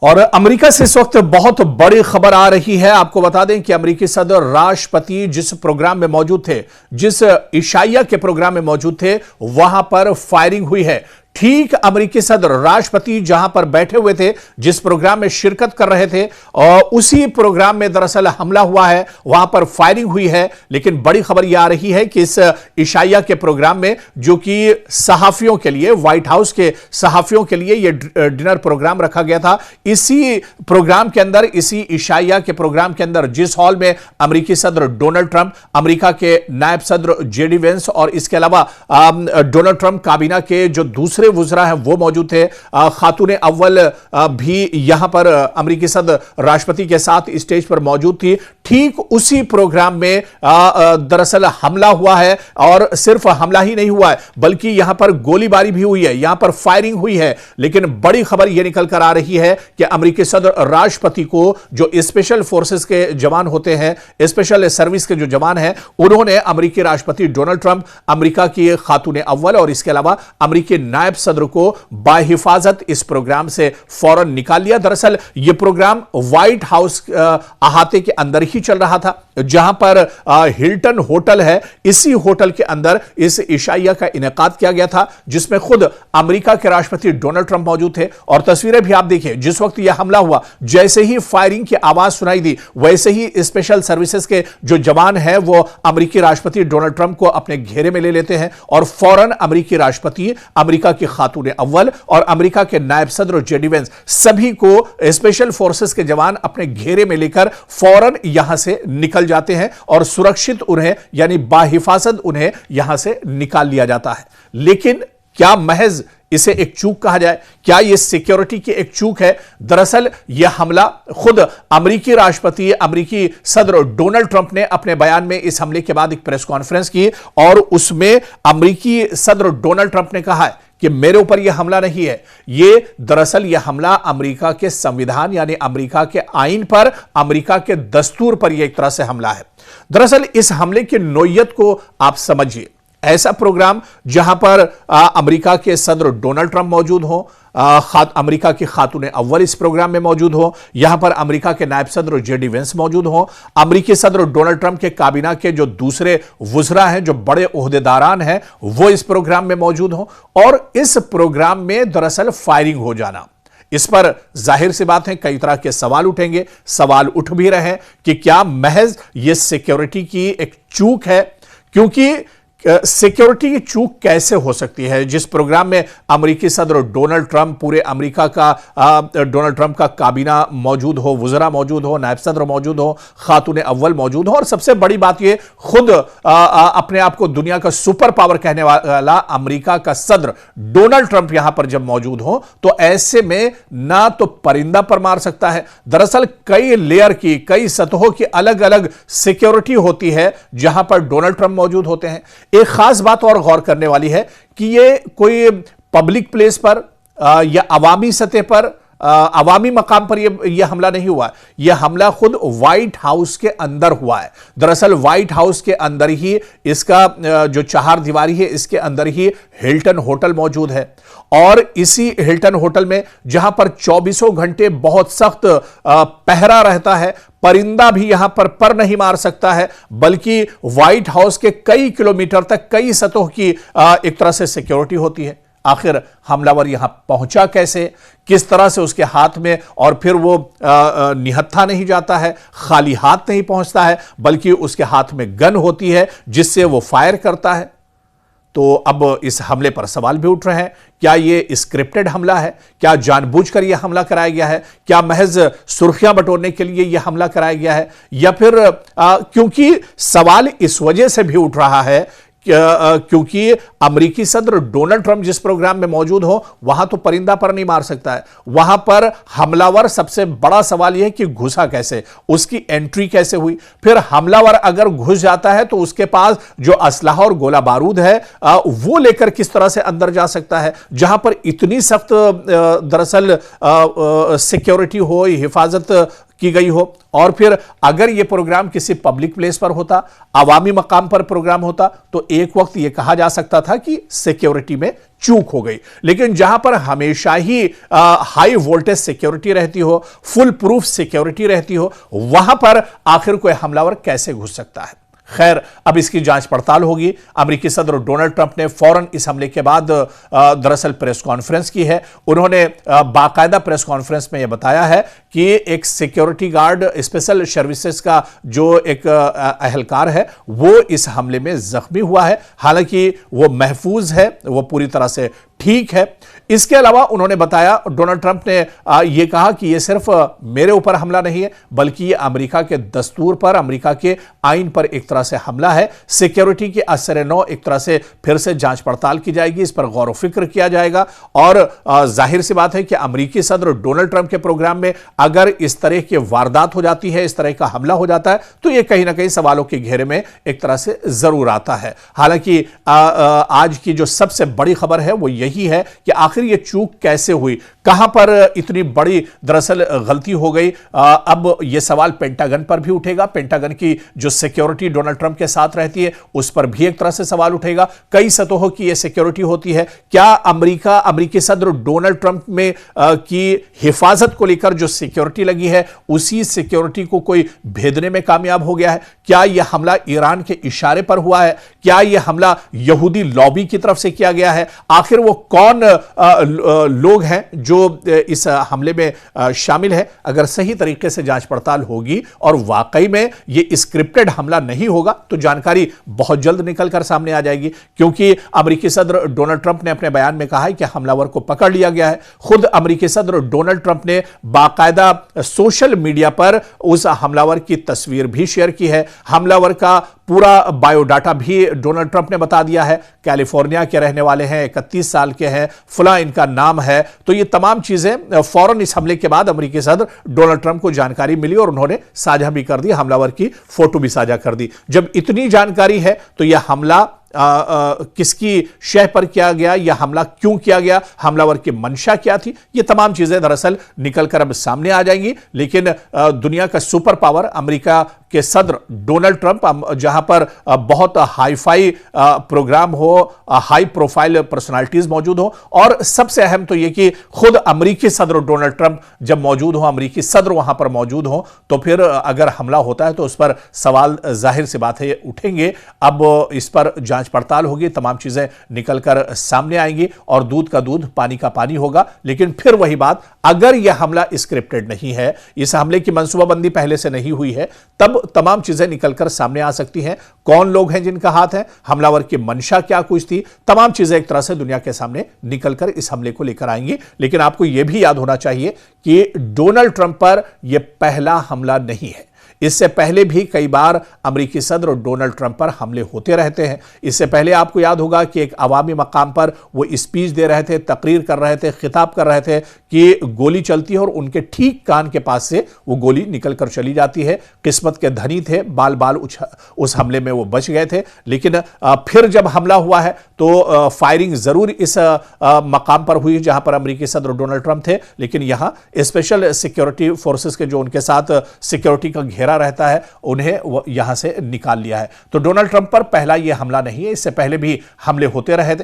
और अमेरिका से इस वक्त बहुत बड़ी खबर आ रही है। आपको बता दें कि अमेरिकी सदर राष्ट्रपति जिस प्रोग्राम में मौजूद थे, जिस इशाइया के प्रोग्राम में मौजूद थे, वहां पर फायरिंग हुई है। ठीक अमेरिकी सदर राष्ट्रपति जहां पर बैठे हुए थे, जिस प्रोग्राम में शिरकत कर रहे थे, और उसी प्रोग्राम में दरअसल हमला हुआ है, वहां पर फायरिंग हुई है। लेकिन बड़ी खबर यह आ रही है कि इस इशाइया के प्रोग्राम में, जो कि सहाफियों के लिए, व्हाइट हाउस के सहाफियों के लिए यह डिनर प्रोग्राम रखा गया था, इसी प्रोग्राम के अंदर, इसी इशाइया के प्रोग्राम के अंदर, जिस हॉल में अमेरिकी सदर डोनाल्ड ट्रंप, अमेरिका के नायब सदर जेडी वेंस और इसके अलावा डोनाल्ड ट्रंप काबीना के जो दूसरे वुज़रा हैं वो मौजूद थे। खातूने अव्वल भी यहां पर अमेरिकी सदर राष्ट्रपति के साथ स्टेज पर मौजूद थी। ठीक उसी प्रोग्राम में दरअसल हमला हुआ है, और सिर्फ हमला ही नहीं हुआ है बल्कि यहां पर गोलीबारी भी हुई है, यहां पर फायरिंग हुई है। लेकिन बड़ी खबर यह निकल कर आ रही है कि अमेरिकी सदर राष्ट्रपति को, जो स्पेशल फोर्सेस के जवान होते हैं, स्पेशल सर्विस के जो जवान हैं, उन्होंने अमेरिकी राष्ट्रपति डोनाल्ड ट्रंप, अमेरिका की खातूने अव्वल और इसके अलावा अमेरिकी नायब सदर को बाहिफाजत इस प्रोग्राम से फौरन निकाल लिया। दरअसल यह प्रोग्राम व्हाइट हाउस अहाते के अंदर ही चल रहा था, जहां पर हिल्टन होटल है। इसी होटल के अंदर इस इशाइया का इनेकाद किया गया था, जिसमें खुद अमेरिका के राष्ट्रपति डोनाल्ड ट्रंप मौजूद थे। और तस्वीरें भी आप देखिए, जिस वक्त यह हमला हुआ, जैसे ही फायरिंग की आवाज सुनाई दी, वैसे ही स्पेशल सर्विसेज के जो जवान हैं वो अमेरिकी राष्ट्रपति डोनाल्ड ट्रंप को अपने घेरे में ले लेते हैं, और फौरन अमेरिकी राष्ट्रपति, अमेरिका की खातूने अव्वल और अमेरिका के नायब सदर जेडी वेंस, सभी को स्पेशल फोर्सेस के जवान अपने घेरे में लेकर फौरन यहां से निकल जाते हैं, और सुरक्षित उन्हें, यानी बाहिफाजत उन्हें यहां से निकाल लिया जाता है। लेकिन क्या महज इसे एक चूक कहा जाए? क्या यह सिक्योरिटी की एक चूक है? दरअसल यह हमला खुद अमेरिकी राष्ट्रपति, अमेरिकी सदर डोनाल्ड ट्रंप ने अपने बयान में इस हमले के बाद एक प्रेस कॉन्फ्रेंस की, और उसमें अमेरिकी सदर डोनाल्ड ट्रंप ने कहा है कि मेरे ऊपर यह हमला नहीं है, यह दरअसल यह हमला अमेरिका के संविधान, यानी अमेरिका के आईन पर, अमेरिका के दस्तूर पर यह एक तरह से हमला है। दरअसल इस हमले की नोयत को आप समझिए। ऐसा प्रोग्राम जहां पर अमेरिका के सदर डोनाल्ड ट्रंप मौजूद हो, अमेरिका की खातूने अव्वल इस प्रोग्राम में मौजूद हो, यहां पर अमेरिका के नायब सदर जेडी वेंस मौजूद हो, अमेरिकी सदर डोनाल्ड ट्रंप के काबीना के जो दूसरे वुज़रा हैं, जो बड़े ओहदेदारान हैं, वो इस प्रोग्राम में मौजूद हो, और इस प्रोग्राम में दरअसल फायरिंग हो जाना, इस पर जाहिर सी बात है कई तरह के सवाल उठेंगे। सवाल उठ भी रहे हैं कि क्या महज यह सिक्योरिटी की एक चूक है? क्योंकि सिक्योरिटी की चूक कैसे हो सकती है जिस प्रोग्राम में अमेरिकी सदर डोनाल्ड ट्रंप, पूरे अमेरिका का डोनाल्ड ट्रंप का काबीना मौजूद हो, वुज़रा मौजूद हो, नायब सदर मौजूद हो, खातूने अव्वल मौजूद हो, और सबसे बड़ी बात यह, खुद अपने आप को दुनिया का सुपर पावर कहने वाला अमेरिका का सदर डोनाल्ड ट्रंप यहां पर जब मौजूद हो, तो ऐसे में ना तो परिंदा पर मार सकता है। दरअसल कई लेयर की, कई सतहों की अलग अलग सिक्योरिटी होती है जहां पर डोनाल्ड ट्रंप मौजूद होते हैं। एक खास बात और गौर करने वाली है कि यह कोई पब्लिक प्लेस पर या अवामी सतह पर, अवामी मकाम पर यह हमला नहीं हुआ। यह हमला खुद व्हाइट हाउस के अंदर हुआ है। दरअसल व्हाइट हाउस के अंदर ही इसका जो चार दीवारी है, इसके अंदर ही हिल्टन होटल मौजूद है, और इसी हिल्टन होटल में, जहां पर 24 घंटे बहुत सख्त पहरा रहता है, परिंदा भी यहां पर नहीं मार सकता है, बल्कि व्हाइट हाउस के कई किलोमीटर तक, कई सतहों की एक तरह से सिक्योरिटी होती है। आखिर हमलावर यहां पहुंचा कैसे, किस तरह से उसके हाथ में, और फिर वो निहत्था नहीं जाता है, खाली हाथ नहीं पहुंचता है, बल्कि उसके हाथ में गन होती है जिससे वो फायर करता है। तो अब इस हमले पर सवाल भी उठ रहे हैं, क्या यह स्क्रिप्टेड हमला है? क्या जानबूझकर यह हमला कराया गया है? क्या महज सुर्खियां बटोरने के लिए यह हमला कराया गया है? या फिर क्योंकि सवाल इस वजह से भी उठ रहा है क्योंकि अमेरिकी सदर डोनाल्ड ट्रंप जिस प्रोग्राम में मौजूद हो, वहां तो परिंदा पर नहीं मार सकता है, वहां पर हमलावर, सबसे बड़ा सवाल यह है कि घुसा कैसे, उसकी एंट्री कैसे हुई। फिर हमलावर अगर घुस जाता है तो उसके पास जो असलहा और गोला बारूद है वो लेकर किस तरह से अंदर जा सकता है, जहां पर इतनी सख्त दरअसल सिक्योरिटी हो, हिफाजत की गई हो, और फिर अगर यह प्रोग्राम किसी पब्लिक प्लेस पर होता, अवामी मकाम पर प्रोग्राम होता, तो एक वक्त यह कहा जा सकता था कि सिक्योरिटी में चूक हो गई। लेकिन जहां पर हमेशा ही हाई वोल्टेज सिक्योरिटी रहती हो, फुल प्रूफ सिक्योरिटी रहती हो, वहां पर आखिर कोई हमलावर कैसे घुस सकता है? खैर, अब इसकी जांच पड़ताल होगी। अमेरिकी सदर डोनाल्ड ट्रंप ने फौरन इस हमले के बाद दरअसल प्रेस कॉन्फ्रेंस की है। उन्होंने बाकायदा प्रेस कॉन्फ्रेंस में यह बताया है कि एक सिक्योरिटी गार्ड, स्पेशल सर्विसेज का जो एक अहलकार है, वो इस हमले में जख्मी हुआ है। हालांकि वो महफूज है, वो पूरी तरह से ठीक है। इसके अलावा उन्होंने बताया, डोनाल्ड ट्रंप ने यह कहा कि यह सिर्फ मेरे ऊपर हमला नहीं है, बल्कि यह अमेरिका के दस्तूर पर, अमेरिका के आईन पर एक तरह से हमला है। सिक्योरिटी के असर-ए-नौ एक तरह से फिर से जांच पड़ताल की जाएगी, इस पर गौर व फिक्र किया जाएगा। और जाहिर सी बात है कि अमेरिकी सदर डोनाल्ड ट्रंप के प्रोग्राम में अगर इस तरह की वारदात हो जाती है, इस तरह का हमला हो जाता है, तो यह कहीं ना कहीं सवालों के घेरे में एक तरह से जरूर आता है। हालांकि आज की जो सबसे बड़ी खबर है वो यही है कि आखिर यह चूक कैसे हुई, कहां पर इतनी बड़ी दरअसल गलती हो गई। अब यह सवाल पेंटागन पर भी उठेगा। पेंटागन की जो सिक्योरिटी डोनाल्ड ट्रंप के साथ रहती है, उस पर भी एक तरह से सवाल उठेगा। कई सतहों की यह सिक्योरिटी होती है। क्या अमेरिकी सदर डोनाल्ड ट्रंप में की हिफाजत को लेकर जो सिक्योरिटी लगी है, उसी सिक्योरिटी को कोई भेदने में कामयाब हो गया है? क्या यह हमला ईरान के इशारे पर हुआ है? क्या यह हमला यहूदी लॉबी की तरफ से किया गया है? आखिर वो कौन लोग हैं जो इस हमले में शामिल है? अगर सही तरीके से जांच पड़ताल होगी और वाकई में यह स्क्रिप्टेड हमला नहीं होगा, तो जानकारी बहुत जल्द निकलकर सामने आ जाएगी। क्योंकि अमेरिकी सदर डोनाल्ड ट्रंप ने अपने बयान में कहा है कि हमलावर को पकड़ लिया गया है। खुद अमेरिकी सदर डोनाल्ड ट्रंप ने बाकायदा सोशल मीडिया पर उस हमलावर की तस्वीर भी शेयर की है। हमलावर का पूरा बायोडाटा भी डोनाल्ड ट्रंप ने बता दिया है। कैलिफोर्निया के रहने वाले हैं, 31 साल के हैं, फला इनका नाम है। तो ये तमाम चीजें फौरन इस हमले के बाद अमेरिकी सदर डोनाल्ड ट्रंप को जानकारी मिली और उन्होंने साझा भी कर दी, हमलावर की फोटो भी साझा कर दी। जब इतनी जानकारी है तो यह हमला किसकी शह पर किया गया, यह हमला क्यों किया गया, हमलावर की मंशा क्या थी, ये तमाम चीजें दरअसल निकलकर अब सामने आ जाएंगी। लेकिन दुनिया का सुपर पावर अमेरिका के सदर डोनाल्ड ट्रंप, जहां पर बहुत हाईफाई प्रोग्राम हो, हाई प्रोफाइल पर्सनालिटीज मौजूद हो, और सबसे अहम तो यह कि खुद अमेरिकी सदर डोनाल्ड ट्रंप जब मौजूद हो, अमेरिकी सदर वहां पर मौजूद हो, तो फिर अगर हमला होता है तो उस पर सवाल जाहिर सी बात है उठेंगे। अब इस पर जांच पड़ताल होगी, तमाम चीजें निकलकर सामने आएंगी और दूध का दूध पानी का पानी होगा। लेकिन फिर वही बात, अगर यह हमला स्क्रिप्टेड नहीं है, इस हमले की मंसूबाबंदी पहले से नहीं हुई है, तब तमाम चीजें निकलकर सामने आ सकती हैं। कौन लोग हैं जिनका हाथ है, हमलावर की मंशा क्या कुछ थी, तमाम चीजें एक तरह से दुनिया के सामने निकलकर इस हमले को लेकर आएंगी। लेकिन आपको यह भी याद होना चाहिए कि डोनाल्ड ट्रंप पर यह पहला हमला नहीं है। इससे पहले भी कई बार अमेरिकी सदर डोनाल्ड ट्रंप पर हमले होते रहते हैं। इससे पहले आपको याद होगा कि एक अवामी मकाम पर वो स्पीच दे रहे थे, तकरीर कर रहे थे, खिताब कर रहे थे कि गोली चलती है और उनके ठीक कान के पास से वो गोली निकलकर चली जाती है। किस्मत के धनी थे, बाल बाल उस हमले में वो बच गए थे। लेकिन फिर जब हमला हुआ है तो फायरिंग जरूर इस मकाम पर हुई जहां पर अमेरिकी सदर डोनाल्ड ट्रंप थे, लेकिन यहां स्पेशल सिक्योरिटी फोर्सेस के जो उनके साथ सिक्योरिटी का घेरा रहता है, उन्हें यहां से निकाल लिया है। तो डोनाल्ड ट्रंप पर पहला यह हमला नहीं है, इससे पहले भी हमले होते रहे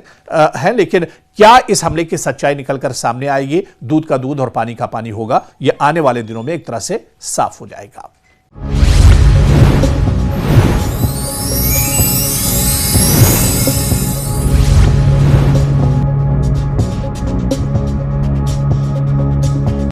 हैं। लेकिन क्या इस हमले की सच्चाई निकलकर सामने आएगी, दूध का दूध और पानी का पानी होगा, यह आने वाले दिनों में एक तरह से साफ हो जाएगा।